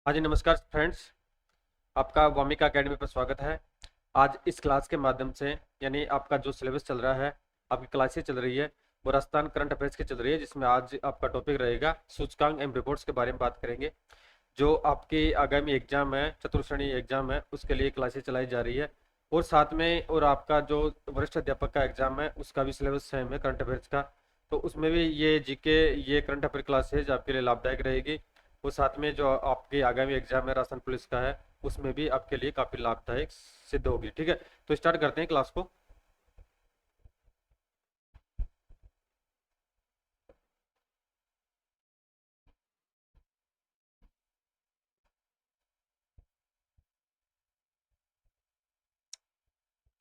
हाँ जी, नमस्कार फ्रेंड्स। आपका वामिका एकेडमी पर स्वागत है। आज इस क्लास के माध्यम से यानी आपका जो सिलेबस चल रहा है, आपकी क्लासेस चल रही है, वो राजस्थान करंट अफेयर्स की चल रही है, जिसमें आज आपका टॉपिक रहेगा सूचकांक एंड रिपोर्ट्स के बारे में बात करेंगे। जो आपकी आगामी एग्जाम है, चतुर्श्रेणी एग्जाम है, उसके लिए क्लासेस चलाई जा रही है। और साथ में और आपका जो वरिष्ठ अध्यापक का एग्जाम है, उसका भी सिलेबस सेम है करंट अफेयर्स का। तो उसमें भी ये जीके, ये करंट अफेयर क्लासेज आपके लिए लाभदायक रहेगी। वो साथ में जो आपकी आगामी एग्जाम है राजस्थान पुलिस का है, उसमें भी आपके लिए काफी लाभदायक सिद्ध होगी। ठीक है, तो स्टार्ट करते हैं क्लास को।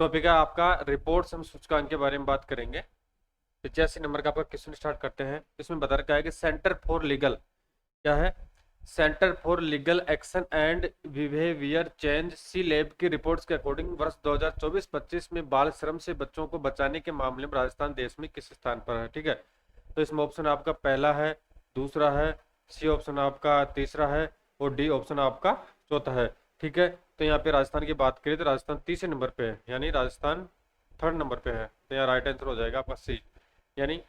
टॉपिक है आपका रिपोर्ट्स हम सूचकांक के बारे में बात करेंगे। 85 नंबर का आपका क्वेश्चन स्टार्ट करते हैं। इसमें बता रखा है कि सेंटर फॉर लीगल, क्या है? Centre for legal action and behaviour change C lab की रिपोर्ट्स के अकॉर्डिंग वर्ष 2024-25 में बाल श्रम से बच्चों को बचाने के मामले में राजस्थान देश में किस स्थान पर है? ठीक है, तो इसमें ऑप्शन आपका पहला है, दूसरा है, सी ऑप्शन आपका तीसरा है, और डी ऑप्शन आपका चौथा है। ठीक है, तो यहाँ पे राजस्थान की बात करें तो राजस्थान तीसरे नंबर पे है, यानी राजस्थान थर्ड नंबर पे है। तो यहाँ राइट आंसर हो जाएगा आपका सी, यानी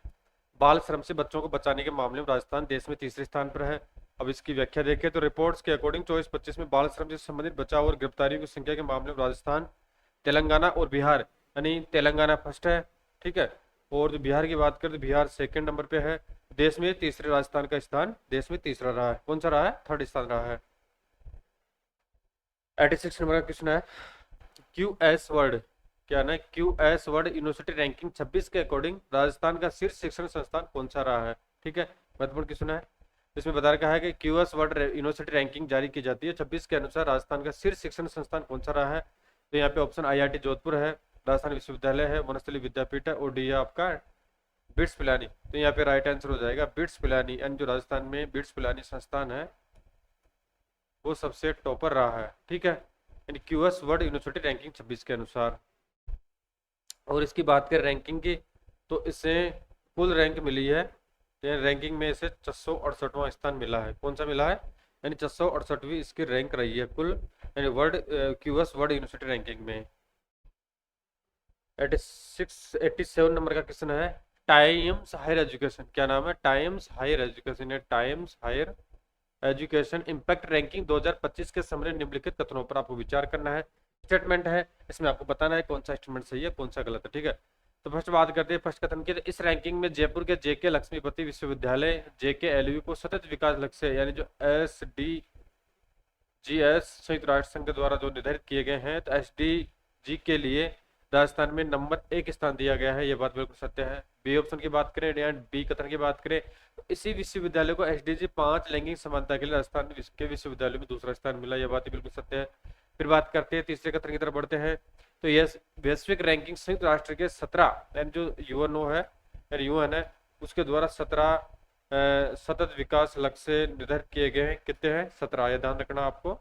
बाल श्रम से बच्चों को बचाने के मामले में राजस्थान देश में तीसरे स्थान पर है। अब इसकी व्याख्या देखें तो रिपोर्ट्स के अकॉर्डिंग 24-25 में बाल श्रम से संबंधित बचाव और गिरफ्तारियों की संख्या के मामले में राजस्थान, तेलंगाना और बिहार, यानी तेलंगाना फर्स्ट है। ठीक है, और जो बिहार की बात करें तो बिहार सेकंड नंबर पे है। देश में तीसरे राजस्थान का स्थान देश में तीसरा रहा है। कौन सा रहा है? थर्ड स्थान रहा है। 86 नंबर का क्वेश्चन है, क्यू एस वर्ड, क्या ना, Q S word university ranking 26 के अकॉर्डिंग राजस्थान का शीर्ष शिक्षण संस्थान कौन सा रहा है? ठीक है, महत्वपूर्ण क्वेश्चन है। इसमें बता रखा है कि Q S word university ranking जारी की जाती है 26 के अनुसार राजस्थान का शीर्ष शिक्षण संस्थान कौन सा रहा है? तो यहाँ पे ऑप्शन IIT जोधपुर है, राजस्थान विश्वविद्यालय है, वनस्थली विद्यापीठ है, और डी है आपका बिट्स पिलानी। तो यहाँ पे राइट आंसर हो जाएगा बिट्स पिलानी, यानी जो राजस्थान में बिट्स पिलानी संस्थान है वो सबसे टॉपर रहा है। ठीक है, यानी क्यूएस वर्ल्ड यूनिवर्सिटी रैंकिंग 26 के अनुसार। और इसकी बात करें रैंकिंग की, तो इसे कुल रैंक मिली है, रैंकिंग में इसे 668वां स्थान मिला है। कौन सा मिला है? यानी 668वीं इसकी रैंक रही है कुल, यानी world QS world university ranking में। 87 नंबर का क्वेश्चन है, टाइम्स हायर एजुकेशन, क्या नाम है? टाइम्स हायर एजुकेशन है, Times Higher Education impact ranking 2025 के समरी निम्नलिखित कथनों पर आपको विचार करना है। स्टेटमेंट है, इसमें आपको बताना है कौन सा स्टेटमेंट सही है कौन सा गलत है। ठीक है, तो फर्स्ट बात करते हैं फर्स्ट कथन की। तो इस रैंकिंग में जयपुर के जेके लक्ष्मीपति विश्वविद्यालय JKLU को सतत विकास लक्ष्य, यानी जो SDGs संयुक्त राष्ट्र संघ के द्वारा जो निर्धारित किए गए हैं, तो SDG के लिए राजस्थान में नंबर 1 स्थान दिया गया है। यह बात बिल्कुल सत्य है। बी ऑप्शन की बात करें या बी कथन की बात करें तो इसी विश्वविद्यालय को SDG 5 लैंगिक समानता के लिए राजस्थान के विश्वविद्यालय में दूसरा स्थान मिला। यह बात बिल्कुल सत्य है। फिर बात करते हैं तीसरे कथन की तरफ बढ़ते हैं। तो यह वैश्विक रैंकिंग संयुक्त राष्ट्र के 17 यानी जो यूएनओ है, UN है, उसके द्वारा 17 सतत विकास लक्ष्य निर्धारित किए गए हैं। कितने हैं? 17। यह ध्यान रखना आपको,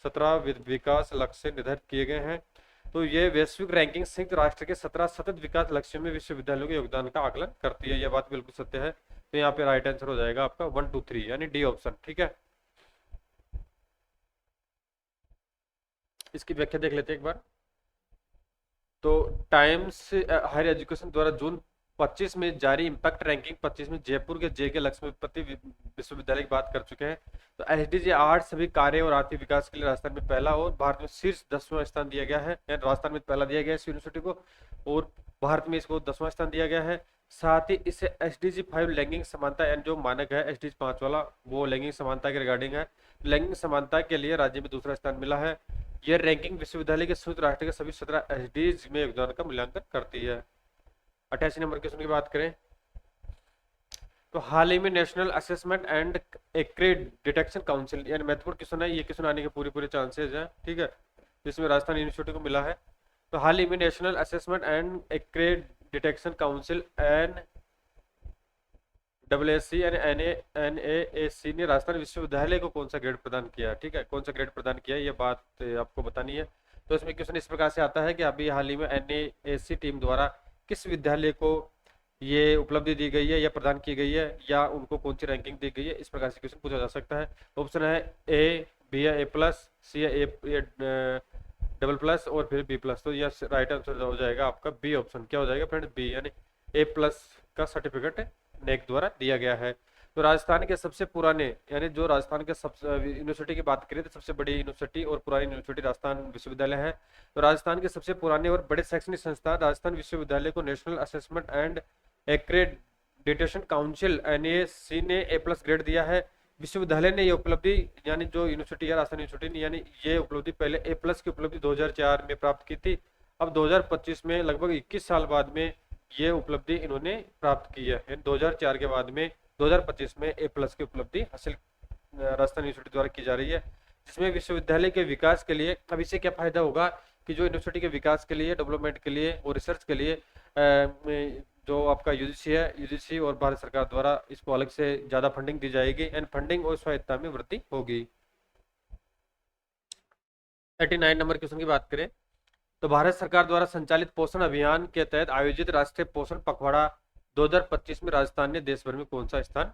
17 विकास लक्ष्य निर्धारित किए गए हैं। तो ये वैश्विक रैंकिंग संयुक्त राष्ट्र के 17 सतत विकास लक्ष्यों में विश्वविद्यालयों के योगदान का आकलन करती है। यह बात बिल्कुल सत्य है। तो यहाँ पे राइट आंसर हो जाएगा आपका 1 2 3, यानी डी ऑप्शन। ठीक है, इसकी व्याख्या देख लेते हैं एक बार। तो टाइम्स हायर एजुकेशन द्वारा जून 25 में जारी इम्पैक्ट रैंकिंग 25 में जयपुर के JK लक्ष्मीपति विश्वविद्यालय की बात कर चुके हैं। तो SDG 8 सभी कार्य और आर्थिक विकास के लिए राजस्थान में पहला और भारत में शीर्ष 10वां स्थान दिया गया है। राजस्थान में पहला दिया गया है इस यूनिवर्सिटी को, और भारत में इसको 10वां स्थान दिया गया है। साथ ही इसे SDG 5 लैंगिक समानता, यानी जो मानक है SDG 5 वाला, वो लैंगिक समानता के रिगार्डिंग है। लैंगिक समानता के लिए राज्य में दूसरा स्थान मिला है। यह रैंकिंग विश्वविद्यालय के संयुक्त राष्ट्र के सभी 17 SDGs में योगदान का मूल्यांकन करती है। 88 नंबर क्वेश्चन की बात करें तो हाल ही में national assessment and accreditation council, यानी महत्वपूर्ण क्वेश्चन है, ये क्वेश्चन आने के पूरे चांसेस हैं। ठीक है, जिसमें राजस्थान यूनिवर्सिटी को मिला है। तो हाल ही में national assessment and accreditation council NAAC यानी NAAC ने राजस्थान विश्वविद्यालय को कौन सा ग्रेड प्रदान किया? ठीक है, कौन सा ग्रेड प्रदान किया, ये बात आपको बतानी है। तो इसमें क्वेश्चन इस प्रकार से आता है कि अभी हाल ही में NAAC टीम द्वारा किस विद्यालय को ये उपलब्धि दी गई है या प्रदान की गई है, या उनको कौन सी रैंकिंग दी गई है, इस प्रकार से क्वेश्चन पूछा जा सकता है। ऑप्शन है ए, बी है ए प्लस, सी है ए डबल प्लस और फिर बी प्लस। तो यह राइट आंसर हो जाएगा आपका बी ऑप्शन। क्या हो जाएगा फ्रेंड? बी, यानी ए प्लस का सर्टिफिकेट नेक द्वारा दिया गया है। तो राजस्थान के सबसे पुराने, यानी जो राजस्थान के सबसे यूनिवर्सिटी की बात करें तो सबसे बड़ी यूनिवर्सिटी और पुरानी यूनिवर्सिटी राजस्थान विश्वविद्यालय है। तो राजस्थान के सबसे पुराने और बड़े शैक्षणिक संस्थान राजस्थान विश्वविद्यालय को national assessment and accreditation council NAC ने ए प्लस ग्रेड दिया है। विश्वविद्यालय ने ये उपलब्धि, यानी जो यूनिवर्सिटी है राजस्थान यूनिवर्सिटी ने, यानी ये उपलब्धि पहले ए प्लस की उपलब्धि 2004 में प्राप्त की थी। अब 2025 में लगभग 21 साल बाद में ये उपलब्धि इन्होंने प्राप्त की है। 2004 के बाद में 2025 में ए प्लस की उपलब्धि हासिल राजस्थान यूनिवर्सिटी द्वारा की जा रही है, जिसमें विश्वविद्यालय के विकास के लिए, अब इससे क्या फायदा होगा कि जो यूनिवर्सिटी के विकास के लिए, डेवलपमेंट के लिए और रिसर्च के लिए जो आपका यूजीसी है, यूजीसी और भारत सरकार द्वारा इसको अलग से ज्यादा फंडिंग दी जाएगी एंड फंडिंग और स्वायत्तता में वृद्धि होगी। 39 नंबर क्वेश्चन की बात करें तो भारत सरकार द्वारा संचालित पोषण अभियान के तहत आयोजित राष्ट्रीय पोषण पखवाड़ा 2025 में राजस्थान ने देश भर में कौन सा स्थान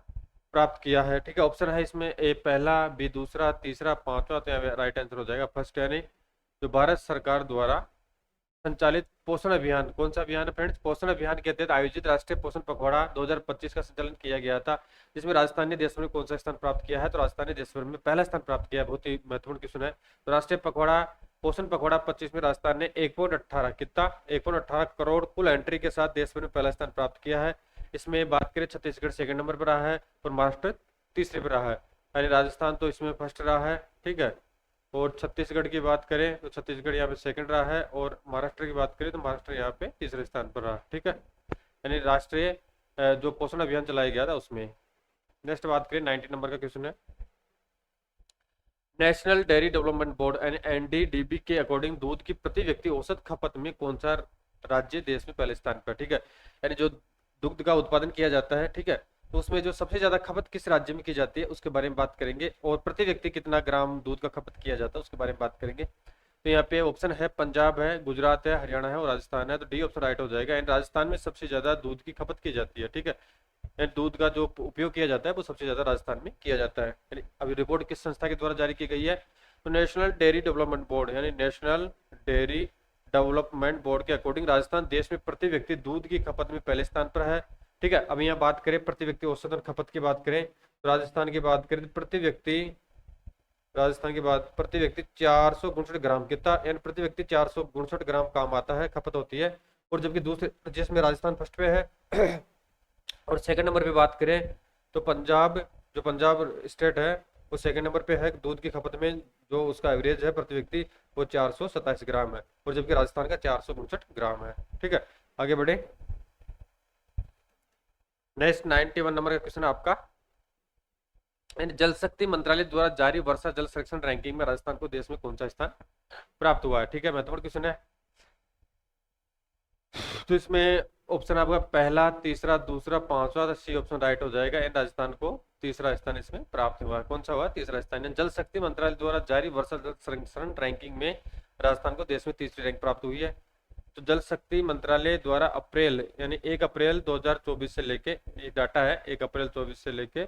प्राप्त किया है? ठीक है, ऑप्शन है इसमें ए पहला, बी दूसरा, तीसरा, पांचवा। तो राइट आंसर हो जाएगा फर्स्ट, यानी जो भारत सरकार द्वारा संचालित पोषण अभियान, कौन सा अभियान है फ्रेंड्स? पोषण अभियान के तहत आयोजित राष्ट्रीय पोषण पखवाड़ा 2025 का संचालन किया गया था, जिसमें राजस्थान ने देश भर में कौन सा स्थान प्राप्त किया है? तो राजस्थान ने देश भर में पहला स्थान प्राप्त किया है। बहुत ही महत्वपूर्ण क्वेश्चन है। तो राष्ट्रीय पखवाड़ा, पोषण पखवाड़ा 25 में राजस्थान ने 1.18 कितना 1.18 करोड़ कुल एंट्री के साथ देश भर में पहला स्थान प्राप्त किया है। इसमें बात करें छत्तीसगढ़ सेकंड नंबर पर रहा है और महाराष्ट्र तीसरे पर रहा है, यानी राजस्थान तो इसमें फर्स्ट रहा है। ठीक है, और छत्तीसगढ़ की बात करें तो छत्तीसगढ़ यहाँ पे सेकंड रहा है और महाराष्ट्र की बात करें तो महाराष्ट्र यहाँ पे तीसरे स्थान पर रहा। ठीक है, यानी राष्ट्रीय जो पोषण अभियान चलाया गया था उसमें। नेक्स्ट बात करें 90 नंबर का क्वेश्चन है, national dairy development board NDDB के अकॉर्डिंग दूध की प्रति व्यक्ति औसत खपत में कौन सा राज्य देश में पहले स्थान पर? ठीक है, यानी जो दुग्ध का उत्पादन किया जाता है, ठीक है, तो उसमें जो सबसे ज्यादा खपत किस राज्य में की जाती है उसके बारे में बात करेंगे, और प्रति व्यक्ति कितना ग्राम दूध का खपत किया जाता है उसके बारे में बात करेंगे। तो यहाँ पे ऑप्शन है पंजाब है, गुजरात है, हरियाणा है और राजस्थान है। तो डी ऑप्शन राइट हो जाएगा। एंड राजस्थान में सबसे ज्यादा दूध की खपत की जाती है। ठीक है, एंड दूध का जो उपयोग किया जाता है वो सबसे ज्यादा राजस्थान में किया जाता है। यानी अभी रिपोर्ट किस संस्था के द्वारा जारी की गई है? तो नेशनल डेयरी डेवलपमेंट बोर्ड, यानी नेशनल डेयरी डेवलपमेंट बोर्ड के अकॉर्डिंग राजस्थान देश में प्रति व्यक्ति दूध की खपत में पहले स्थान पर है। ठीक है, अब यहाँ बात करें प्रति व्यक्ति औसतन खपत की बात करें तो राजस्थान की बात करें तो प्रति व्यक्ति, राजस्थान की बात प्रति व्यक्ति 459 ग्राम कितना, यानी प्रति व्यक्ति 459 ग्राम काम आता है, खपत होती है। और जबकि दूसरे, जिसमें राजस्थान फर्स्ट पे है और सेकंड नंबर पे बात करें तो पंजाब, जो पंजाब स्टेट है वो सेकंड नंबर पे है दूध की खपत में, जो उसका एवरेज है प्रति व्यक्ति वो 427 ग्राम है, और जबकि राजस्थान का 459 ग्राम है। ठीक है, आगे बढ़े। नेक्स्ट 91 नंबर का क्वेश्चन आपका, जल शक्ति मंत्रालय द्वारा जारी वर्षा जल संरक्षण रैंकिंग में राजस्थान को देश में कौन सा स्थान प्राप्त हुआ है? ठीक है, महत्वपूर्ण क्वेश्चन है। तो इसमें ऑप्शन आपका पहला, तीसरा, दूसरा, पांचवा, सी ऑप्शन राइट हो जाएगा। एंड राजस्थान को तीसरा स्थान इसमें प्राप्त हुआ है। कौन सा हुआ? तीसरा स्थान। जल शक्ति मंत्रालय द्वारा जारी वर्षा जल संरक्षण रैंकिंग में राजस्थान को देश में तीसरी रैंक प्राप्त हुई है। तो जल शक्ति मंत्रालय द्वारा अप्रैल, यानी 1 अप्रैल 2024 से लेके, ये डाटा है 1 अप्रैल 24 से लेके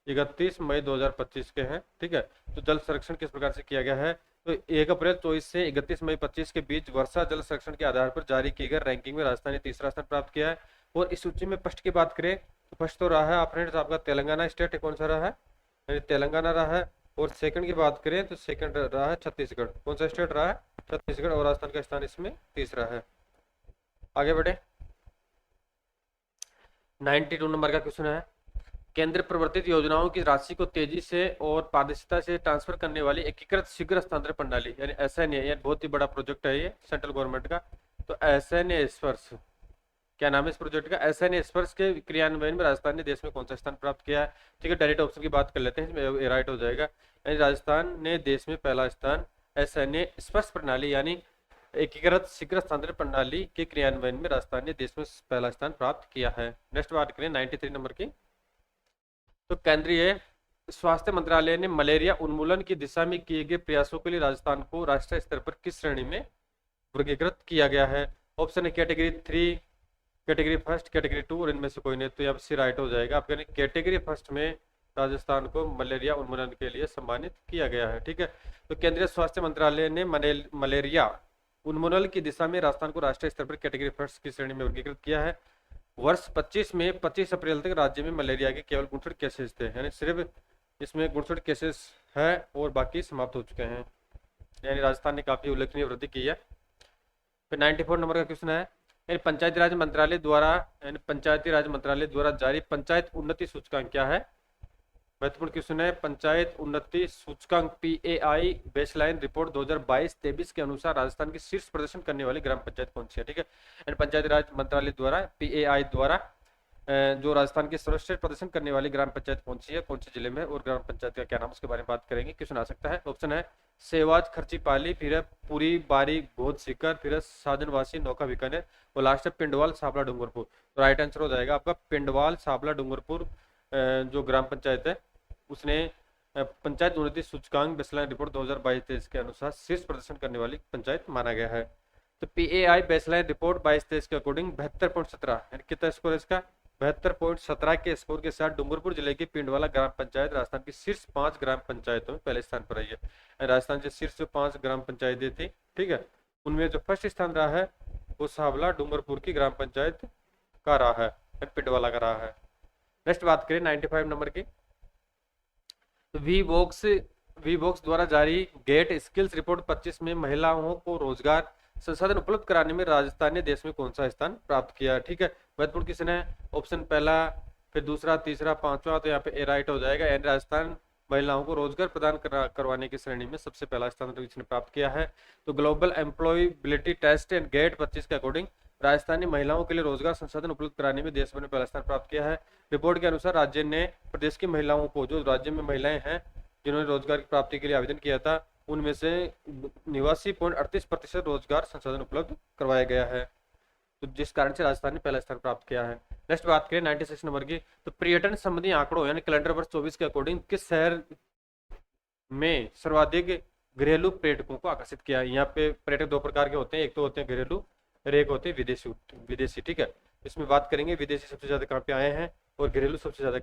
31 मई 2025 के हैं। ठीक है, तो जल संरक्षण किस प्रकार से किया गया है? तो 1 अप्रैल 24 से 31 मई 25 के बीच वर्षा जल संरक्षण के आधार पर जारी की गई रैंकिंग में राजस्थान ने तीसरा स्थान प्राप्त किया है। और इस सूची में फर्स्ट की बात करें तो फर्स्ट तो रहा है फ्रेंड्स आपका तेलंगाना स्टेट, कौन सा रहा है? यानी तेलंगाना रहा है। और सेकंड की बात करें तो सेकंड रहा है छत्तीसगढ़। कौन सा स्टेट रहा है? छत्तीसगढ़। और राजस्थान का स्थान इसमें तीसरा है। आगे बढ़े। 92 नंबर का क्वेश्चन है, केंद्र प्रवर्तित योजनाओं की राशि को तेजी से और पारदर्शिता से ट्रांसफर करने वाली एकीकृत शीघ्र हस्तांतरण प्रणाली, यानी SNA, ये बहुत ही बड़ा प्रोजेक्ट है ये सेंट्रल गवर्नमेंट का। तो SNA स्पर्श, क्या नाम है इस प्रोजेक्ट का? SNA स्पर्श के क्रियान्वयन में राजस्थान ने देश में कौन सा स्थान प्राप्त किया है? ठीक है, डायरेक्ट ऑप्शन की बात कर लेते हैं, इसमें राइट हो जाएगा। यानी राजस्थान ने देश में पहला स्थान SNA स्पर्श प्रणाली, यानी एकीकृत शीघ्र हस्तांतरण प्रणाली के क्रियान्वयन में राजस्थान ने देश में पहला स्थान प्राप्त किया है। नेक्स्ट बात करें 93 नंबर की, तो केंद्रीय स्वास्थ्य मंत्रालय ने मलेरिया उन्मूलन की दिशा में किए गए प्रयासों के लिए राजस्थान को राष्ट्रीय स्तर पर किस श्रेणी में वर्गीकृत किया गया है? ऑप्शन है category 3, category first, category to और इनमें से कोई नहीं, तो यहाँ सी राइट हो जाएगा आपका। कैटेगरी फर्स्ट में राजस्थान को मलेरिया उन्मूलन के लिए सम्मानित किया गया है। ठीक है, तो केंद्रीय स्वास्थ्य मंत्रालय ने मलेरिया उन्मूलन की दिशा में राजस्थान को राष्ट्रीय स्तर पर कैटेगरी फर्स्ट की श्रेणी में वर्गीकृत किया है। वर्ष 25 में 25 अप्रैल तक राज्य में मलेरिया के केवल 69 केसेस थे, यानी सिर्फ इसमें 69 केसेस है और बाकी समाप्त हो चुके हैं, यानी राजस्थान ने काफी उल्लेखनीय वृद्धि की है। फिर 94 नंबर का क्वेश्चन है, यानी पंचायती राज मंत्रालय द्वारा जारी पंचायत उन्नति सूचकांक क्या है? महत्वपूर्ण क्वेश्चन है। पंचायत उन्नति सूचकांक PAI बेसलाइन रिपोर्ट 2022-23 के अनुसार राजस्थान की शीर्ष प्रदर्शन करने वाली ग्राम पंचायत कौन सी है? ठीक है, यानी पंचायती राज मंत्रालय द्वारा PAI द्वारा जो राजस्थान की सर्वश्रेष्ठ प्रदर्शन करने वाली ग्राम पंचायत कौन सी है, कौन से जिले में, और ग्राम पंचायत का क्या नाम, उसके बारे में बात करेंगे। क्वेश्चन आ सकता है। ऑप्शन है सेवाज खर्चीपाली, फिर है पूरी बारी घोद सीकर, फिर है साजनवासी नौका बीकानेर, और लास्ट है पिंडवाल साबला डूंगरपुर। तो राइट आंसर हो जाएगा आपका पिंडवाल साबला डूंगरपुर जो ग्राम पंचायत है उसने पंचायत उन्नति सूचकांक बेसलाइन रिपोर्ट 2022-23 के अनुसार शीर्ष प्रदर्शन करने वाली पंचायत माना गया है। तो PAI बेसलाइन रिपोर्ट 22-23 के अकॉर्डिंग 72.17, यानी कितना स्कोर है इसका? 72.17 के स्कोर के साथ डूंगरपुर जिले की पिंडवाला ग्राम पंचायत राजस्थान की शीर्ष 5 ग्राम पंचायतों में पहले स्थान पर आई है। राजस्थान के शीर्ष 5 ग्राम पंचायतें थी, ठीक है, उनमें जो फर्स्ट स्थान रहा है वो सावला डूंगरपुर की ग्राम पंचायत का रहा है, पिंडवाला का रहा है। नेक्स्ट बात करें 95 नंबर की, तो वीवॉक्स द्वारा जारी गेट स्किल्स रिपोर्ट 25 में महिलाओं को रोजगार संसाधन उपलब्ध कराने में राजस्थान ने देश में कौन सा स्थान प्राप्त किया? ठीक है, महत्वपूर्ण क्वेश्चन है। ऑप्शन पहला, फिर दूसरा, तीसरा, पांचवा, तो यहाँ पे ए राइट हो जाएगा। यानी राजस्थान महिलाओं को रोजगार प्रदान करवाने की श्रेणी में सबसे पहला स्थान इसने प्राप्त किया है। तो global employability test and GATE 25 के अकॉर्डिंग राजस्थान ने महिलाओं के लिए रोजगार संसाधन उपलब्ध कराने में देश भर में पहला स्थान प्राप्त किया है। रिपोर्ट के अनुसार राज्य ने प्रदेश की महिलाओं को, जो राज्य में महिलाएं हैं जिन्होंने रोजगार की प्राप्ति के लिए आवेदन किया था, उनमें से 89.38% रोजगार संसाधन उपलब्ध करवाया गया है, तो जिस कारण से राजस्थान ने पहला स्थान प्राप्त किया है। नेक्स्ट बात करें 96 नंबर की, तो पर्यटन संबंधी आंकड़ों यानी कैलेंडर वर्ष 24 के अकॉर्डिंग किस शहर में सर्वाधिक घरेलू पर्यटकों को आकर्षित किया? यहाँ पे पर्यटक दो प्रकार के होते हैं, एक तो होते हैं घरेलू और एक होते हैं विदेशी। ठीक है, इसमें बात करेंगे विदेशी सबसे ज्यादा कहाँ पे आए हैं और घरेलू सबसे ज्यादा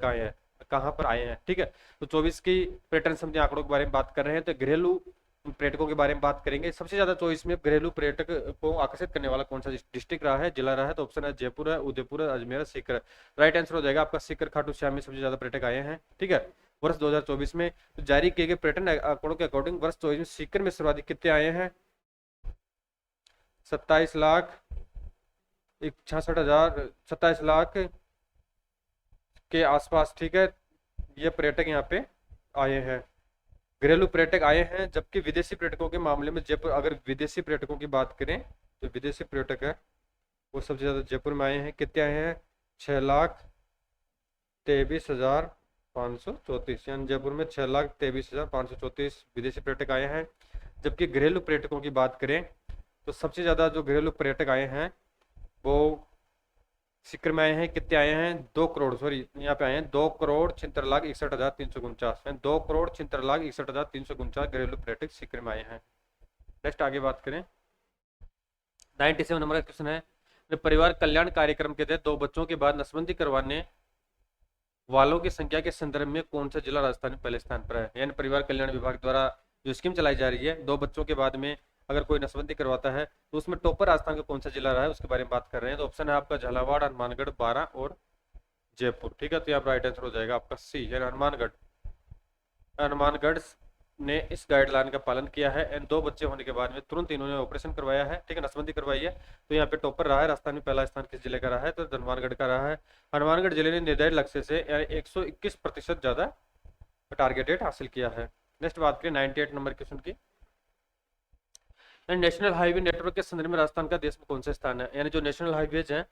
कहाँ पर आए हैं। ठीक है, तो 24 की पर्यटन संबंधी आंकड़ों के बारे में बात कर रहे हैं, तो घरेलू पर्यटकों के बारे में बात करेंगे। सबसे ज्यादा 24 में घरेलू पर्यटक को आकर्षित करने वाला कौन सा डिस्ट्रिक्ट रहा है, जिला रहा है? तो ऑप्शन है जयपुर है, उदयपुर है, अजमेर है, सीकर। राइट आंसर हो जाएगा आपका सीकर खाटू श्याम में सबसे ज्यादा पर्यटक आए हैं। ठीक है, वर्ष 2024 में तो जारी किए गए पर्यटन आंकड़ों के अकॉर्डिंग वर्ष 24 में सीकर में सर्वाधिक कितने आए हैं? 27 लाख के आसपास। ठीक है, ये पर्यटक यहाँ पे आए हैं, घरेलू पर्यटक आए हैं। जबकि विदेशी पर्यटकों के मामले में जयपुर, अगर विदेशी पर्यटकों की बात करें तो विदेशी पर्यटक है वो सबसे ज्यादा जयपुर में आए हैं। कितने आए हैं? 6,23,534, यानी जयपुर में 6,23,534 विदेशी पर्यटक आए हैं। जबकि घरेलू पर्यटकों की बात करें तो सबसे ज्यादा जो घरेलू पर्यटक आए हैं वो सीकर में आए हैं। कितने आए हैं? 2 करोड़, सॉरी यहाँ पे आए हैं 2,76,61,349, 2,76,61,349 घरेलू पर्यटक सीकर में आए हैं। नेक्स्ट आगे बात करें 97 नंबर का क्वेश्चन है, परिवार कल्याण कार्यक्रम के तहत 2 बच्चों के बाद नसबंदी करवाने वालों की संख्या के संदर्भ में कौन सा जिला राजस्थान में पहले स्थान पर है? यानी परिवार कल्याण विभाग द्वारा जो स्कीम चलाई जा रही है, 2 बच्चों के बाद में अगर कोई नसबंदी करवाता है तो उसमें टॉपर राजस्थान का कौन सा जिला रहा है, उसके बारे में बात कर रहे हैं। तो ऑप्शन है आपका झालावाड़, हनुमानगढ़, बारां और जयपुर। ठीक है, तो यहाँ पर राइट आंसर हो जाएगा आपका सी, यानी हनुमानगढ़। हनुमानगढ़ ने इस गाइडलाइन का पालन किया है एंड 2 बच्चे होने के बाद में तुरंत इन्होंने ऑपरेशन करवाया है। ठीक है, नसबंदी करवाई है। तो यहाँ पे टॉपर रहा है राजस्थान में पहला स्थान किस जिले का रहा है? तो हनुमानगढ़ का रहा है। हनुमानगढ़ जिले ने निर्धारित लक्ष्य से यानी 121% ज्यादा टारगेट रेट हासिल किया है। नेक्स्ट बात करें 98 नंबर क्वेश्चन की, नेशनल हाईवे नेटवर्क के संदर्भ में राजस्थान का देश में कौन सा स्थान है? यानी जो नेशनल हाईवेज हैं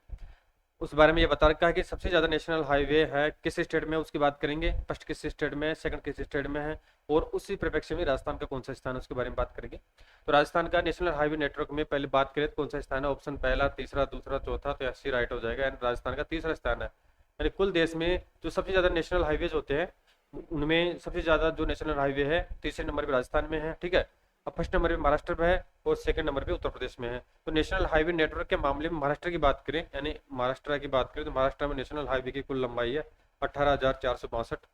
उस बारे में ये बता रखा है कि सबसे ज्यादा नेशनल हाईवे है किस स्टेट में, उसकी बात करेंगे। फर्स्ट किस स्टेट में है, सेकंड किस स्टेट में है, और उसी परिप्रेक्ष्य में राजस्थान का कौन सा स्थान है उसके बारे में बात करेंगे। तो राजस्थान का नेशनल हाईवे नेटवर्क में पहले बात करें तो कौन सा स्थान है? ऑप्शन पहला, तीसरा, दूसरा, चौथा, तो ऐसे राइट हो जाएगा। यानी राजस्थान का तीसरा स्थान है। यानी कुल देश में जो सबसे ज्यादा नेशनल हाईवेज होते हैं उनमें सबसे ज्यादा जो नेशनल हाईवे है तीसरे नंबर पर राजस्थान में है। ठीक है, अब फर्स्ट नंबर पे महाराष्ट्र पे है और सेकंड नंबर पे उत्तर प्रदेश में है। तो नेशनल हाईवे नेटवर्क के मामले में महाराष्ट्र की बात करें, यानी महाराष्ट्र की बात करें तो महाराष्ट्र में नेशनल हाईवे की कुल लंबाई है 18,462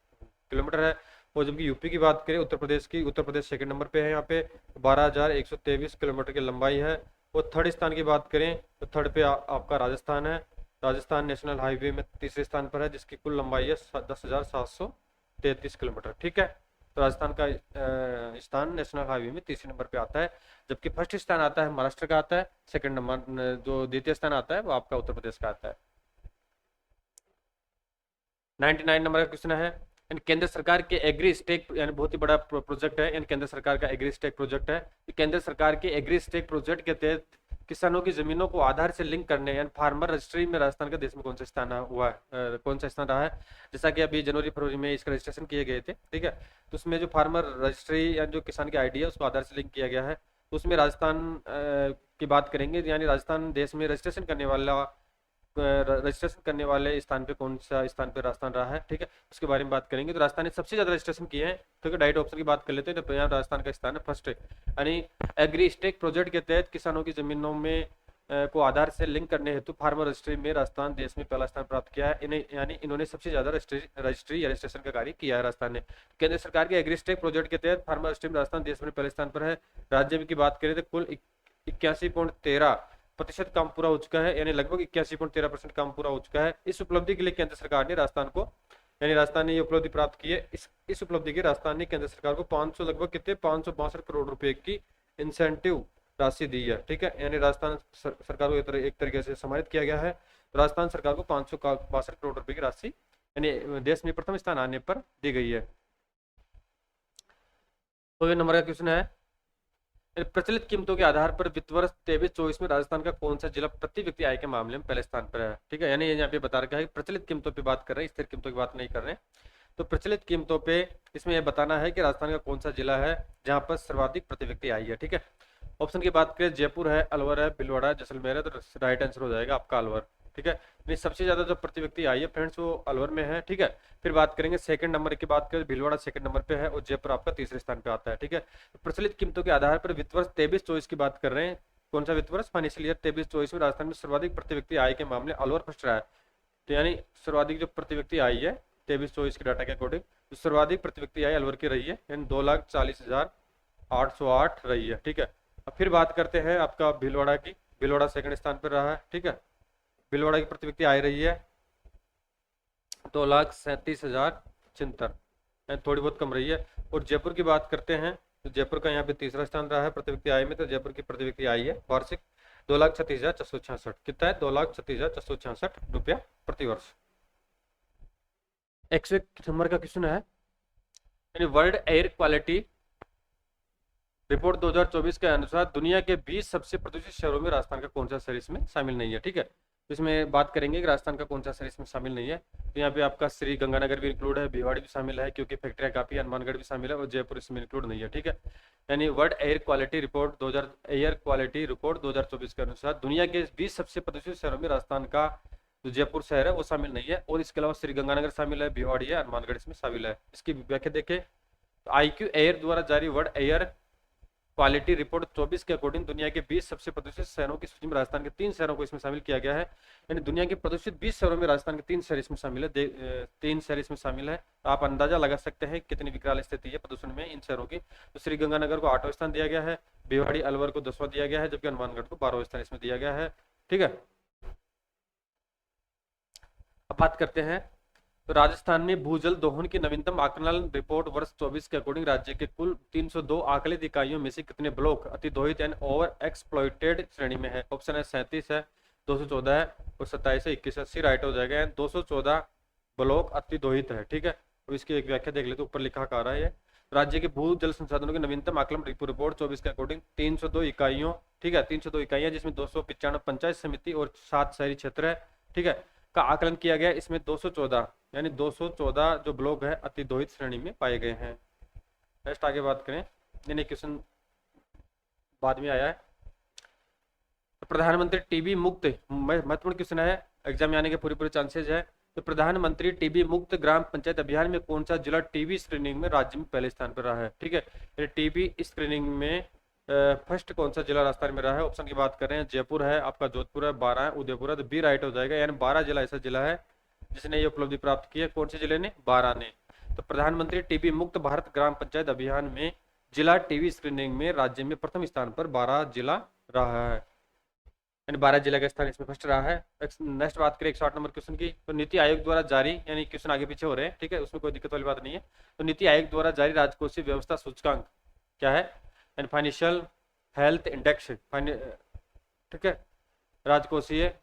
किलोमीटर है। और जबकि यूपी की बात करें, उत्तर प्रदेश की, उत्तर प्रदेश सेकंड नंबर पे है, यहाँ पे 12,123 किलोमीटर की लंबाई है। और थर्ड स्थान की बात करें तो थर्ड पे आपका राजस्थान है। राजस्थान नेशनल हाईवे में तीसरे स्थान पर है, जिसकी कुल लंबाई है 10,733 किलोमीटर। ठीक है, तो राजस्थान का स्थान नेशनल हाईवे में तीसरे नंबर पे आता है। जबकि फर्स्ट स्थान आता है महाराष्ट्र का आता है, सेकंड नंबर जो द्वितीय स्थान आता है वो आपका उत्तर प्रदेश का आता है। 99 नंबर का क्वेश्चन है, केंद्र सरकार के एग्री स्टेक, यानी बहुत ही बड़ा प्रोजेक्ट है, केंद्र सरकार का एग्री स्टेक प्रोजेक्ट है। केंद्र सरकार के एग्री स्टेक प्रोजेक्ट के तहत किसानों की जमीनों को आधार से लिंक करने, यानी फार्मर रजिस्ट्री में राजस्थान का देश में कौन सा स्थान हुआ है, कौन सा स्थान रहा है। जैसा कि अभी जनवरी फरवरी में इसका रजिस्ट्रेशन किए गए थे, ठीक है, तो उसमें जो फार्मर रजिस्ट्री या जो किसान की आईडी है उसको आधार से लिंक किया गया है। तो उसमें राजस्थान की बात करेंगे, यानी राजस्थान देश में रजिस्ट्रेशन करने वाले स्थान पे कौन सा स्थान पे राजस्थान रहा है। ठीक है, उसके बारे में बात करेंगे। तो राजस्थान ने सबसे ज्यादा रजिस्ट्रेशन किए हैं, ठीक है। डाइट ऑप्शन की बात कर लेते हैं तो यहाँ राजस्थान का स्थान है फर्स्ट है, यानी एग्री स्टेक प्रोजेक्ट के तहत किसानों की जमीनों में को आधार से लिंक करने हेतु फार्मर रजिस्ट्री में राजस्थान देश में पहला स्थान प्राप्त किया है। इन्हें यानी इन्होंने सबसे ज्यादा रजिस्ट्री या रजिस्ट्रेशन का कार्य किया है राजस्थान ने। केंद्र सरकार के एग्री स्टेक प्रोजेक्ट के तहत फार्मर रजिस्ट्री में राजस्थान देश में पहले स्थान पर है। राज्य की बात करें तो कुल 81.13% काम पूरा हो चुका है, यानी लगभग 81.13% काम पूरा हो चुका है। इस उपलब्धि के लिए केंद्र सरकार ने राजस्थान को, यानी राजस्थान ने ये उपलब्धि प्राप्त की है। इस उपलब्धि के राजस्थान ने केंद्र सरकार को 500 लगभग कितने 562 करोड़ रुपए की इंसेंटिव राशि दी है। ठीक है, यानी राजस्थान सरकार को एक तरीके से सम्मानित किया गया है। राजस्थान सरकार को 562 करोड़ रुपए की राशि यानी देश में प्रथम स्थान आने पर दी गई है। तो ये नंबर का क्वेश्चन है, प्रचलित कीमतों के आधार पर वित्त वर्ष 23-24 में राजस्थान का कौन सा जिला प्रति व्यक्ति आय के मामले में पहले स्थान पर है। ठीक है, यानी यहाँ पे बता रखा है प्रचलित कीमतों पे बात कर रहे हैं, स्थिर कीमतों की बात नहीं कर रहे हैं। तो प्रचलित कीमतों पे इसमें यह बताना है कि राजस्थान का कौन सा जिला है जहां पर सर्वाधिक प्रति व्यक्ति आई है। ठीक है, ऑप्शन की बात करें जयपुर है, अलवर है, भीलवाड़ा है, जैसलमेर है, तो राइट आंसर हो जाएगा आपका अलवर। ठीक है, नहीं सबसे ज्यादा जो प्रति व्यक्ति आई है फ्रेंड्स वो अलवर में है। ठीक है, फिर बात करेंगे सेकंड नंबर की बात करें, भीलवाड़ा सेकंड नंबर पे है और जयपुर आपका तीसरे स्थान पे आता है। ठीक है, तो प्रचलित कीमतों के आधार पर वित्त वर्ष 23-24 की बात कर रहे हैं, कौन सा वित्त वर्ष फाइनेंशियल ईयर 23-24 में राजस्थान में सर्वाधिक प्रति व्यक्ति आय के मामले अलवर फर्स्ट रहा है। तो यानी सर्वाधिक जो प्रति व्यक्ति आई है 23-24 के डाटा के अकॉर्डिंग, तो सर्वाधिक प्रति व्यक्ति आय अलवर की रही है, यानी 2,40,808 रही है। ठीक है, अब फिर बात करते हैं आपका भीलवाड़ा की, भीलवाड़ा सेकंड स्थान पर रहा है। ठीक है, भीलवाड़ा की प्रति व्यक्ति आय रही है 2,37,076, थोड़ी बहुत कम रही है। और जयपुर की बात करते हैं तो जयपुर का यहाँ पे तीसरा स्थान रहा है प्रति व्यक्ति आय में, तो जयपुर की प्रति व्यक्ति आय है वार्षिक 2,36,466, कितना है 2,36,466 रुपया प्रति वर्ष। 101 नंबर का क्वेश्चन है, यानी वर्ल्ड एयर क्वालिटी रिपोर्ट 2024 के अनुसार दुनिया के 20 सबसे प्रदूषित शहरों में राजस्थान का कौन सा शहर इसमें शामिल नहीं है। ठीक है, तो इसमें बात करेंगे कि राजस्थान का कौन सा शहर इसमें शामिल नहीं है। तो यहाँ पे आपका श्री गंगानगर भी इंक्लूड है, भिवाड़ी भी शामिल है क्योंकि फैक्ट्रियाँ काफी, हनुमानगढ़ भी शामिल है और जयपुर इसमें इंक्लूड नहीं है। ठीक है, यानी वर्ल्ड एयर क्वालिटी रिपोर्ट 2024 के अनुसार दुनिया के 20 सबसे प्रदूषित शहरों में राजस्थान का जो जयपुर शहर है वो शामिल नहीं है। और इसके अलावा श्री गंगानगर शामिल है, भिवाड़ी है, हनुमानगढ़ इसमें शामिल है। इसकी व्याख्या देखें तो IQ एयर द्वारा जारी वर्ल्ड एयर क्वालिटी रिपोर्ट 24 के अकॉर्डिंग दुनिया के 20 सबसे प्रदूषित शहरों की सूची में राजस्थान के 3 शहरों को इसमें शामिल किया गया है। यानी दुनिया के प्रदूषित 20 शहरों में राजस्थान के 3 शहर इसमें शामिल है, 3 शहर इसमें शामिल है। तो आप अंदाजा लगा सकते हैं कितनी विकराल स्थिति है प्रदूषण में इन शहरों की। तो श्री गंगानगर को 8वां स्थान दिया गया है, भिवाड़ी अलवर को 10वां दिया गया है, जबकि हनुमानगढ़ को 12वां स्थान इसमें दिया गया है। ठीक है, अब बात करते हैं तो राजस्थान में भूजल दोहन की नवीनतम आकलन रिपोर्ट वर्ष 24 के अकॉर्डिंग राज्य के कुल 302 आकलित इकाइयों में से कितने ब्लॉक अतिदोहित यानी ओवर एक्सप्लॉइटेड श्रेणी में है। ऑप्शन है 37 है, 214 है और 27 है, 21 है। सी राइट हो जाएगा, 214 ब्लॉक अतिदोहित है। ठीक है, तो इसकी एक व्याख्या देख लेते, ऊपर लिखा आ रहा है राज्य के भू जल संसाधनों की नवीनतम आकलन रिपोर्ट 24 के अकॉर्डिंग 302 इकाइयों, ठीक है 302 इकाइयां जिसमें 295 पंचायत समिति और 7 शहरी क्षेत्र है, ठीक है, का आकलन किया गया। इसमें 214 यानी 214 जो ब्लॉक है अतिदोहित श्रेणी में पाए गए हैं। नेक्स्ट आगे बात करें, यानी क्वेश्चन बाद में आया है। तो प्रधानमंत्री टीबी मुक्त, महत्वपूर्ण क्वेश्चन है, एग्जाम आने के पूरे चांसेस है। तो प्रधानमंत्री टीबी मुक्त ग्राम पंचायत अभियान में कौन सा जिला टीबी स्क्रीनिंग में राज्य में पहले स्थान पर रहा है। ठीक है, टीबी स्क्रीनिंग में फर्स्ट कौन सा जिला राजस्थान में रहा है? ऑप्शन की बात कर रहे हैं, जयपुर है, आपका जोधपुर है, बारह है, उदयपुर है, तो बी राइट हो जाएगा। यानी 12 जिला ऐसा जिला है जिसने ये उपलब्धि प्राप्त की है। कौन से जिले ने? 12 ने। तो प्रधानमंत्री टीबी मुक्त भारत ग्राम पंचायत अभियान में जिला टीबी स्क्रीनिंग में राज्य में प्रथम स्थान पर 12 जिला रहा है, यानी 12 जिला का स्थान इसमें फर्स्ट रहा है। नेक्स्ट बात करें 108 नंबर क्वेश्चन की, तो नीति आयोग द्वारा जारी, यानी क्वेश्चन आगे पीछे हो रहे हैं, ठीक है, उसमें कोई दिक्कत वाली बात नहीं है। तो नीति आयोग द्वारा जारी राजकोषीय व्यवस्था सूचकांक क्या है? यानी फाइनेंशियल हेल्थ इंडेक्स, ठीक है, राजकोषीय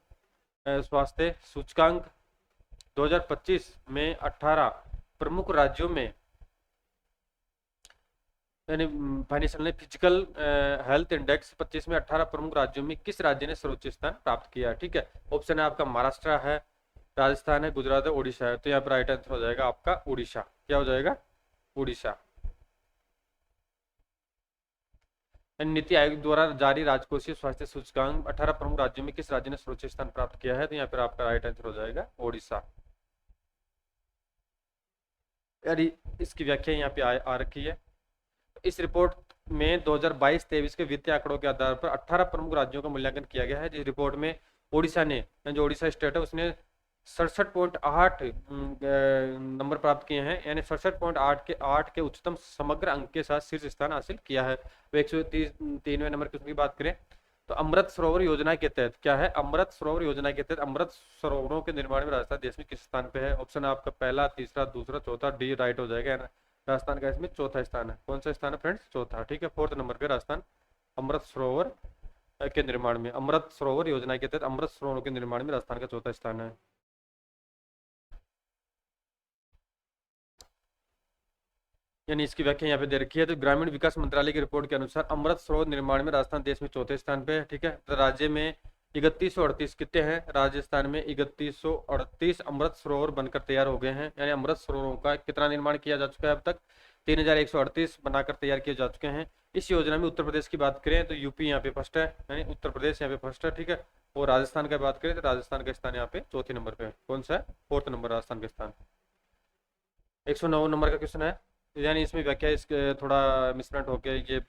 स्वास्थ्य सूचकांक 2025 में 18 प्रमुख राज्यों में, यानी फाइनेंशियल ने फिजिकल हेल्थ इंडेक्स 25 में 18 प्रमुख राज्यों में किस राज्य ने सर्वोच्च स्थान प्राप्त किया? ठीक है, ऑप्शन है आपका महाराष्ट्र है, राजस्थान है, गुजरात है, उड़ीसा है। तो यहाँ पर राइट आंसर हो जाएगा आपका उड़ीसा। क्या हो जाएगा? उड़ीसा। नीति आयोग द्वारा जारी राजकोषीय स्वास्थ्य सूचकांक 18 प्रमुख राज्यों में किस राज्य ने सर्वोच्च स्थान प्राप्त किया है? तो यहाँ पर आपका राइट आंसर हो जाएगा उड़ीसा। यानी इसकी व्याख्या यहाँ पे आ रखी है। इस रिपोर्ट में 2022-23 के वित्तीय आंकड़ों के आधार पर 18 प्रमुख राज्यों का मूल्यांकन किया गया है। जिस रिपोर्ट में ओडिशा ने, जो ओडिशा स्टेट है, उसने 67.8 नंबर प्राप्त किए हैं, यानी 67.8 के उच्चतम समग्र अंक के साथ शीर्ष स्थान हासिल किया है। तो 103वें नंबर की बात करें तो अमृत सरोवर योजना के तहत क्या है? अमृत सरोवर योजना के तहत अमृत सरोवरों के निर्माण में राजस्थान देश में किस स्थान पे है? ऑप्शन है आपका पहला, तीसरा, दूसरा, चौथा, डी राइट हो जाएगा। राजस्थान का इसमें चौथा स्थान है। कौन सा स्थान है फ्रेंड्स? चौथा, ठीक है। 4th नंबर पे राजस्थान अमृत सरोवर के निर्माण में, अमृत सरोवर योजना के तहत अमृत सरोवरों के निर्माण में राजस्थान का चौथा स्थान है। यानी इसकी व्याख्या यहाँ पे दे रखी है। तो ग्रामीण विकास मंत्रालय की रिपोर्ट के अनुसार अमृत सरोवर निर्माण में राजस्थान देश में चौथे स्थान पे है, ठीक है। तो राज्य में 3138 कितने हैं? राजस्थान में 3138 अमृत सरोवर बनकर तैयार हो गए हैं। यानी अमृत सरोवरों का कितना निर्माण किया जा चुका है अब तक? 3138 बनाकर तैयार किए जा चुके हैं। इस योजना में उत्तर प्रदेश की बात करें तो यूपी यहाँ पे फर्स्ट है, यानी उत्तर प्रदेश यहाँ पे फर्स्ट है, ठीक है। और राजस्थान की बात करें तो राजस्थान का स्थान यहाँ पे चौथे नंबर पे है। कौन सा है? 4th नंबर राजस्थान का स्थान। 109 नंबर का क्वेश्चन है, यानी इसमें व्याख्या इसके थोड़ा मिसप्रिंट होकर ये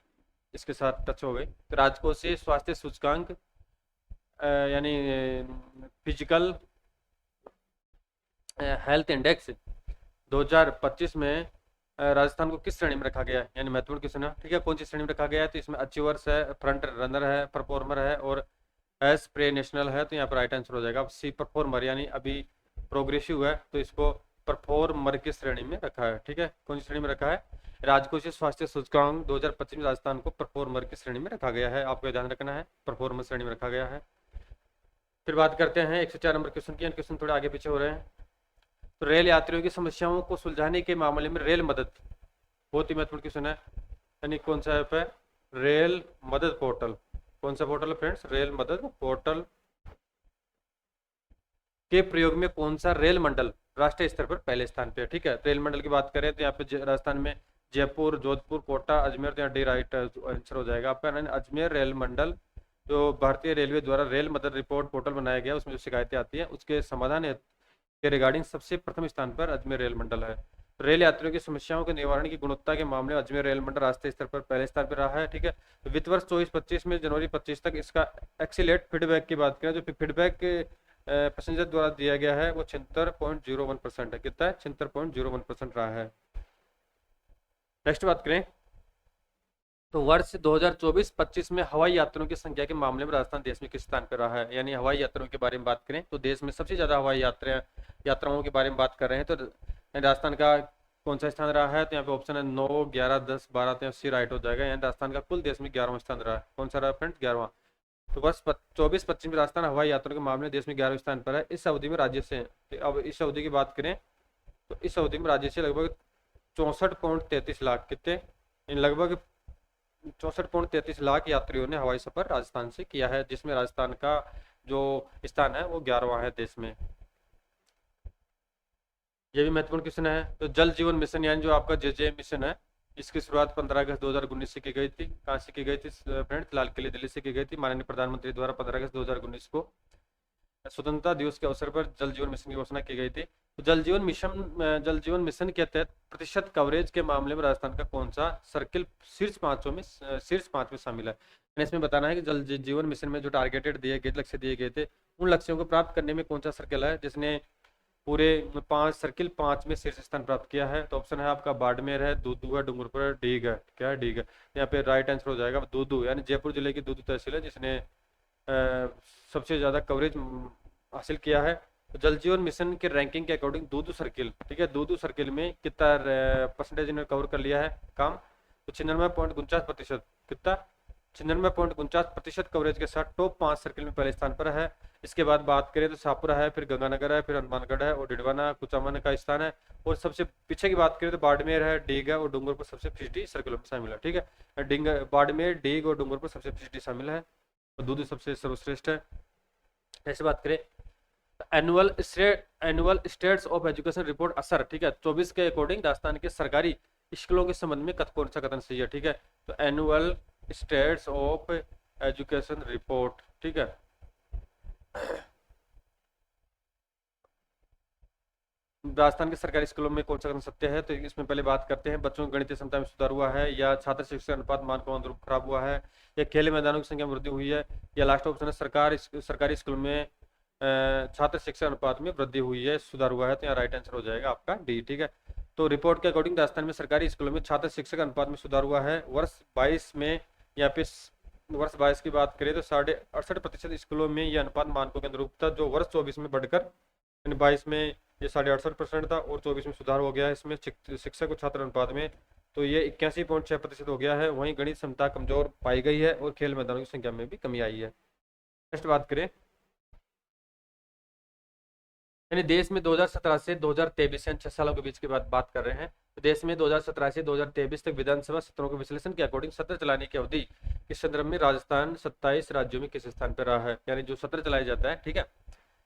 इसके साथ टच हो गई। तो राजकोषीय स्वास्थ्य सूचकांक यानी फिजिकल हेल्थ इंडेक्स 2025 में राजस्थान को किस श्रेणी में रखा गया है? यानी महत्वपूर्ण क्वेश्चन है, ठीक है। कौन सी श्रेणी में रखा गया है? तो इसमें अचीवर्स है, फ्रंट रनर है, परफॉर्मर है और एस प्रे नेशनल है। तो यहाँ पर राइट आंसर हो जाएगा सी परफॉर्मर, यानी अभी प्रोग्रेसिव है तो इसको परफॉर्मर की श्रेणी में रखा है, ठीक है। कौन सी श्रेणी में रखा है? राजकोषीय स्वास्थ्य सूचकांक 2025 में राजस्थान को परफॉर्मर की श्रेणी में रखा गया है। आपको ध्यान रखना है, परफॉर्मर श्रेणी में रखा गया है। फिर बात करते हैं 104 नंबर क्वेश्चन की। क्वेश्चन थोड़े आगे पीछे हो रहे हैं। तो रेल यात्रियों की समस्याओं को सुलझाने के मामले में रेल मदद बहुत ही महत्वपूर्ण क्वेश्चन है। यानी कौन सा ऐप है? रेल मदद पोर्टल। कौन सा पोर्टल है फ्रेंड्स? रेल मदद पोर्टल के प्रयोग में कौन सा रेल मंडल राष्ट्रीय स्तर पर पहले स्थान पे है? ठीक है। रेल मंडल की बात करें तो यहाँ पे राजस्थान में जयपुर, जोधपुर, कोटा, अजमेर, तो यहाँ डी राइट आंसर हो जाएगा आपका। अजमेर रेल मंडल जो भारतीय रेलवे द्वारा रेल मदद रिपोर्ट पोर्टल बनाया गया, उसमें जो शिकायतें आती हैं उसके समाधान के रिगार्डिंग सबसे प्रथम स्थान पर अजमेर रेल मंडल है। रेल यात्रियों की समस्याओं के निवारण की गुणवत्ता के मामले में अजमेर रेल मंडल राष्ट्रीय स्तर पर पहले स्थान पर रहा है, ठीक है। तो वित्त वर्ष 24-25 में जनवरी 25 तक इसका एक्सीलेट फीडबैक की बात करें, जो फीडबैक पैसेंजर द्वारा दिया गया है वो 76.01% है। कितना है? 76.01% रहा है। नेक्स्ट बात करें तो वर्ष 2024-25 में हवाई यात्रियों की संख्या के मामले में राजस्थान देश में किस स्थान पर रहा है? यानी हवाई यात्रियों के बारे में बात करें तो देश में सबसे ज्यादा हवाई यात्राओं के बारे में बात कर रहे हैं, तो राजस्थान का कौन सा स्थान रहा है? तो यहाँ पे ऑप्शन है 9, 11, 10, 12, तो सी राइट हो जाएगा। यानी राजस्थान का कुल देश में 11वां स्थान रहा है। कौन सा रहा फ्रेंड्स? 11वां। तो वर्ष 24-25 में राजस्थान हवाई यात्रियों के मामले में देश में 11वें स्थान पर है। इस अवधि में राज्य से, अब इस अवधि की बात करें तो इस अवधि में राज्य से लगभग 64.33 लाख, कितने? लगभग 64.33 लाख यात्रियों ने हवाई सफर राजस्थान से किया है, जिसमें राजस्थान का जो स्थान है वो 11वां है देश में। ये भी महत्वपूर्ण क्वेश्चन है। तो जल जीवन मिशन यानी जो आपका जे मिशन है, इसकी शुरुआत 15 अगस्त 2019 से की गई थी। कहाँ से की गई थी फ्रेंड्स? लाल किले दिल्ली से की गई थी। माननीय प्रधानमंत्री द्वारा 15 अगस्त 2019 को स्वतंत्रता दिवस के अवसर पर जल जीवन मिशन की घोषणा की गई थी। तो जल जीवन मिशन के तहत प्रतिशत कवरेज के मामले में राजस्थान का कौन सा सर्किल शीर्ष 5 में शामिल है। यानी इसमें बताना है कि जल जीवन मिशन में जो टारगेटेड दिए गए लक्ष्य दिए गए थे, उन लक्ष्यों को प्राप्त करने में कौन सा सर्किल है जिसने पूरे 5 में शीर्ष स्थान प्राप्त किया है। तो ऑप्शन है आपका बाड़मेर है, दूदू है, डूंगरपुर है, डीग है। क्या है? डीग है। यहाँ पे राइट आंसर हो जाएगा दूदू, यानी जयपुर जिले की दूदू तहसील है जिसने सबसे ज्यादा कवरेज हासिल किया है। तो जल जीवन मिशन के रैंकिंग के अकॉर्डिंग दूदू सर्किल, ठीक है, दूदू सर्किल में कितना परसेंटेज इन्होंने कवर कर लिया है काम? तो 96.49%। कितना? 96.49% कवरेज के साथ टॉप 5 सर्किल में पहले स्थान पर है। इसके बाद बात करें तो शाहपुरा है, फिर गंगानगर है, फिर हनुमानगढ़ है और डिडवाना कुचामन का स्थान है। और सबसे पीछे की बात करें तो बाड़मेर है, डीग है और डूंगरपुर सबसे पिछड़ी सर्किलों में शामिल है। ठीक है, बाड़मेर, डीग और डूंगरपुर सबसे पिछड़ी शामिल है और दूध सबसे सर्वश्रेष्ठ है। ऐसे बात करें annual states of education report असर, ठीक है, 24 के अकॉर्डिंग राजस्थान के सरकारी स्कूलों के संबंध में कौन सा कथन सही है? ठीक है, तो annual states of education report, ठीक है, राजस्थान के सरकारी स्कूलों में कौन सा कथन सत्य है? तो इसमें पहले बात करते हैं बच्चों की गणितीय क्षमता में सुधार हुआ है, या छात्र शिक्षक अनुपात मानकों अनुरूप खराब हुआ है, या खेल मैदानों की संख्या में वृद्धि हुई है, या लास्ट ऑप्शन है सरकारी स्कूल में छात्र शिक्षक अनुपात में वृद्धि हुई है, सुधार हुआ है। तो यहाँ राइट आंसर हो जाएगा आपका डी। ठीक है, तो रिपोर्ट के अकॉर्डिंग राजस्थान में सरकारी स्कूलों में छात्र शिक्षक अनुपात में सुधार हुआ है वर्ष 22 में। यहाँ पे वर्ष 22 की बात करें तो 68.5% स्कूलों में यह अनुपात मानकों के अनुरूप था, जो वर्ष 24 में बढ़कर 22 में ये 68.5% था और 24 में सुधार हो गया है इसमें शिक्षक और छात्र अनुपात में। तो ये 81.6% हो गया है। वहीं गणित क्षमता कमजोर पाई गई है और खेल मैदानों की संख्या में भी कमी आई है। नेक्स्ट बात करें, यानी देश में 2017 से 2023 यानी 6 सालों के बीच की बात कर रहे हैं। तो देश में 2017 से 2023 तक विधानसभा सत्रों के विश्लेषण के अकॉर्डिंग सत्र चलाने की अवधि किस संदर्भ में राजस्थान 27 राज्यों में किस स्थान पर रहा है? यानी जो सत्र चलाया जाता है, ठीक है,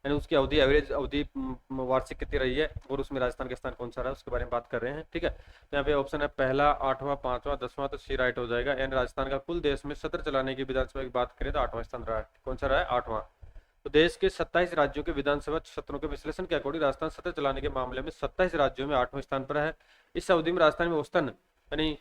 यानी उसकी अवधि एवरेज अवधि वार्षिक कितनी रही है और उसमें राजस्थान का स्थान कौन सा रहा है उसके बारे में बात कर रहे हैं। ठीक है, तो यहाँ पे ऑप्शन है पहला, 8वां, 5वां, 10वां, तो सी राइट हो जाएगा। यानी राजस्थान का कुल देश में सत्र चलाने की विधानसभा की बात करें तो 8वां स्थान रहा है। कौन सा रहा है? 8वां। तो देश के 27 राज्यों के विधानसभा सत्रों के विश्लेषण के अकॉर्डिंग राजस्थान सत्र चलाने के मामले में 27 राज्यों में 8वें स्थान पर है। इस अवधि में राजस्थान में औसतन, यानी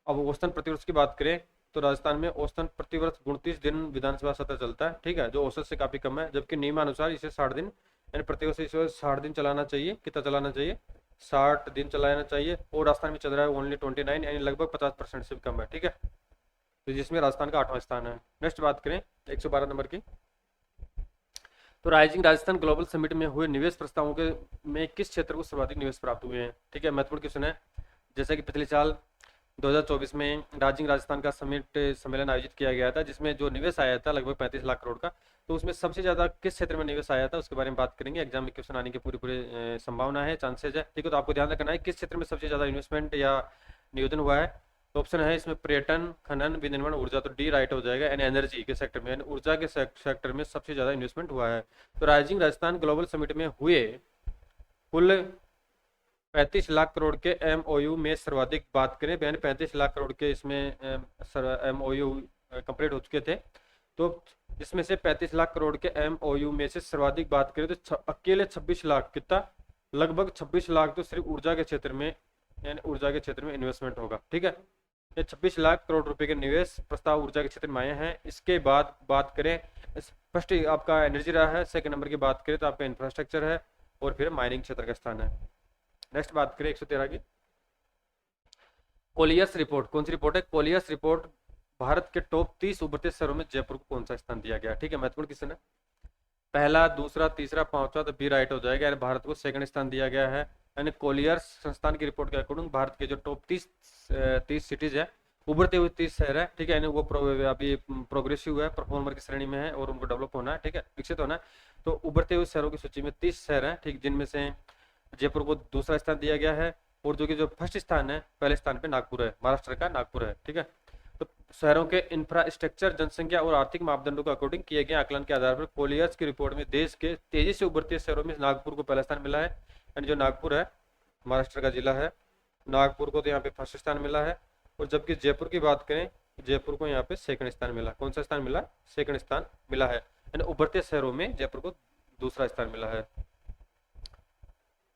अब औसतन प्रतिवर्ष की बात करें तो राजस्थान में औसतन प्रतिवर्ष 29 दिन विधानसभा सत्र चलता है। ठीक है, जो औसत से काफी कम है, जबकि नियमानुसार इसे 60 दिन, यानी प्रतिवर्ष इसे 60 दिन चलाना चाहिए। कितना चलाना चाहिए? 60 दिन चलाना चाहिए। और राजस्थान में चल रहा है ओनली 29, यानी लगभग 50% से भी कम है। ठीक है, तो जिसमें राजस्थान का 8वां स्थान है। नेक्स्ट बात करें 112 नंबर की, तो राइजिंग राजस्थान ग्लोबल समिट में हुए निवेश प्रस्तावों के में किस क्षेत्र को सर्वाधिक निवेश प्राप्त हुए हैं? ठीक है, महत्वपूर्ण क्वेश्चन है। जैसा कि पिछले साल 2024 में राइजिंग राजस्थान का सम्मेलन आयोजित किया गया था, जिसमें जो निवेश आया था लगभग 35 लाख करोड़ का, तो उसमें सबसे ज्यादा किस क्षेत्र में निवेश आया था उसके बारे में बात करेंगे। एग्जाम में क्वेश्चन आने की पूरी संभावना है, चांसेज है। ठीक है, तो आपको ध्यान रखना है किस क्षेत्र में सबसे ज्यादा इन्वेस्टमेंट या नियोजन हुआ है। तो ऑप्शन है इसमें पर्यटन, खनन, विनिर्माण, ऊर्जा, तो डी राइट हो जाएगा। एंड एनर्जी के सेक्टर में, ऊर्जा के सेक्टर में सबसे ज्यादा इन्वेस्टमेंट हुआ है। तो राइजिंग राजस्थान ग्लोबल समिट में हुए कुल 35 लाख करोड़ के एमओयू में सर्वाधिक बात करें, यानी 35 लाख करोड़ के इसमें एमओयू कंप्लीट हो चुके थे। तो इसमें से 35 लाख करोड़ के एमओयू में से सर्वाधिक बात करें तो अकेले 26 लाख, कितना, लगभग 26 लाख तो सिर्फ ऊर्जा के क्षेत्र में, यानी ऊर्जा के क्षेत्र में इन्वेस्टमेंट होगा। ठीक है, ये 26 लाख करोड़ रुपए के निवेश प्रस्ताव ऊर्जा के क्षेत्र में आए हैं। इसके बाद बात करें, फर्स्ट आपका एनर्जी रहा है, सेकंड नंबर की बात करें तो आपका इंफ्रास्ट्रक्चर है और फिर माइनिंग क्षेत्र का स्थान है। नेक्स्ट बात करें 113 की, कोलियस रिपोर्ट, कौन सी रिपोर्ट है? कोलियस रिपोर्ट, भारत के टॉप 30 उभरते शहरों में जयपुर को कौन सा स्थान दिया गया? ठीक है, महत्वपूर्ण क्वेश्चन है। पहला, दूसरा, तीसरा, 5वां, तो बी राइट हो जाएगा। यानी भारत को सेकंड स्थान दिया गया है। यानी कोलियर्स संस्थान की रिपोर्ट के अकॉर्डिंग भारत के जो टॉप 30 सिटीज है, उभरते हुए 30 शहर है, ठीक है, यानी वो अभी प्रोग्रेसिव है, परफॉर्मर की श्रेणी में है और उनको डेवलप होना है, ठीक है, विकसित होना है। तो उभरते हुए शहरों की सूची में 30 शहर है, ठीक, जिनमें से जयपुर को दूसरा स्थान दिया गया है और जो फर्स्ट स्थान है, पहले स्थान पे नागपुर है, महाराष्ट्र का नागपुर है। ठीक है, तो शहरों के इंफ्रास्ट्रक्चर, जनसंख्या और आर्थिक मापदंडों के अकॉर्डिंग किए गए आकलन के आधार पर कोलियर्स की रिपोर्ट में देश के तेजी से उभरते शहरों में नागपुर को पहला स्थान मिला है। यानी जो नागपुर है, महाराष्ट्र का जिला है, नागपुर को तो यहाँ पे फर्स्ट स्थान मिला है। और जबकि जयपुर की बात करें, जयपुर को यहाँ पे सेकंड स्थान मिला। कौन सा स्थान मिला? सेकंड स्थान मिला है। यानी उभरते शहरों में जयपुर को दूसरा स्थान मिला है।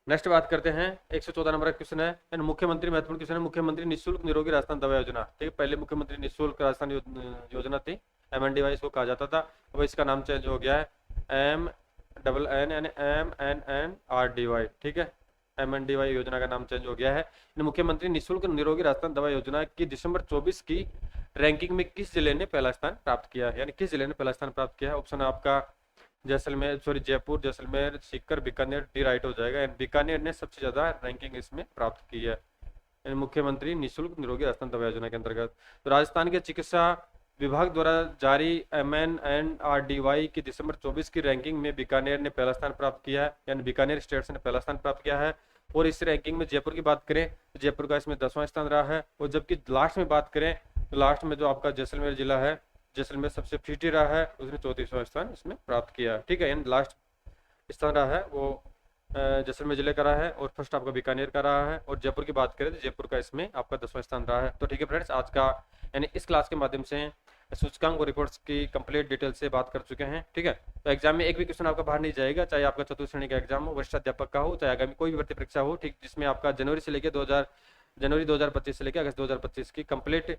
नेक्स्ट बात करते हैं 114 नंबर का क्वेश्चन है, एंड मुख्यमंत्री, महत्वपूर्ण क्वेश्चन है, मुख्यमंत्री निःशुल्क निरोगी राजस्थान दवा योजना। ठीक है, पहले मुख्यमंत्री निःशुल्क राजस्थान योजना थी, MNDY इसको कहा जाता था, अब इसका नाम चेंज हो गया है MNNRDY। ठीक है, MNDY योजना का नाम चेंज हो गया है। मुख्यमंत्री निःशुल्क निरोगी राजस्थान दवा योजना की दिसंबर 24 की रैंकिंग में किस जिले ने पहला स्थान प्राप्त किया है, यानी किस जिले ने पहला स्थान प्राप्त किया है? ऑप्शन है आपका Jaisalmer, sorry Jaipur, Jaisalmer, Sikar, Bikaner. D right हो जाएगा, एंड बीकानेर ने सबसे ज्यादा रैंकिंग इसमें प्राप्त की है, यानी मुख्यमंत्री निःशुल्क निरोगी राजस्थान दवा योजना के अंतर्गत। तो राजस्थान के चिकित्सा विभाग द्वारा जारी MNNRDY की दिसंबर 24 की रैंकिंग में बीकानेर ने पहला स्थान प्राप्त किया है, यानी बीकानेर स्टेट ने पहला स्थान प्राप्त किया है। और इस रैंकिंग में जयपुर की बात करें तो जयपुर का इसमें 10वां स्थान रहा है, और जबकि लास्ट में बात करें तो लास्ट में जो आपका जैसलमेर जिला है, जैसलमेर सबसे फिटी रहा है, उसने 34वां स्थान इसमें प्राप्त किया। ठीक है, यानी लास्ट स्थान रहा है वो जैसलमेर जिले का रहा है, और फर्स्ट आपका बीकानेर का रहा है, और जयपुर की बात करें तो जयपुर का इसमें आपका 10वां स्थान रहा है। तो ठीक है फ्रेंड्स, आज का यानी इस क्लास के माध्यम से सूचकांक और रिपोर्ट्स की कंप्लीट डिटेल से बात कर चुके हैं। ठीक है, तो एग्जाम में एक भी क्वेश्चन आपका बाहर नहीं जाएगा, चाहे आपका चतुर्थ श्रेणी का एग्जाम हो, वरिष्ठ अध्यापक का हो, चाहे आगामी कोई भी भर्ती परीक्षा हो, ठीक, जिसमें आपका जनवरी 2025 से लेकर अगस्त 2025 की कंप्लीट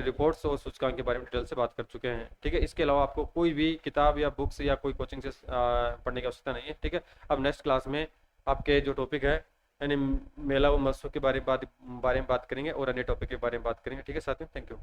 रिपोर्ट्स और सूचकांक के बारे में डिटेल से बात कर चुके हैं। ठीक है, इसके अलावा आपको कोई भी किताब या बुक्स या कोई कोचिंग से पढ़ने की आवश्यकता नहीं है। ठीक है, अब नेक्स्ट क्लास में आपके जो टॉपिक है यानी मेला व महोत्सव के बारे में बात करेंगे, और अन्य टॉपिक के बारे में बात करेंगे। ठीक है साथियों, थैंक यू।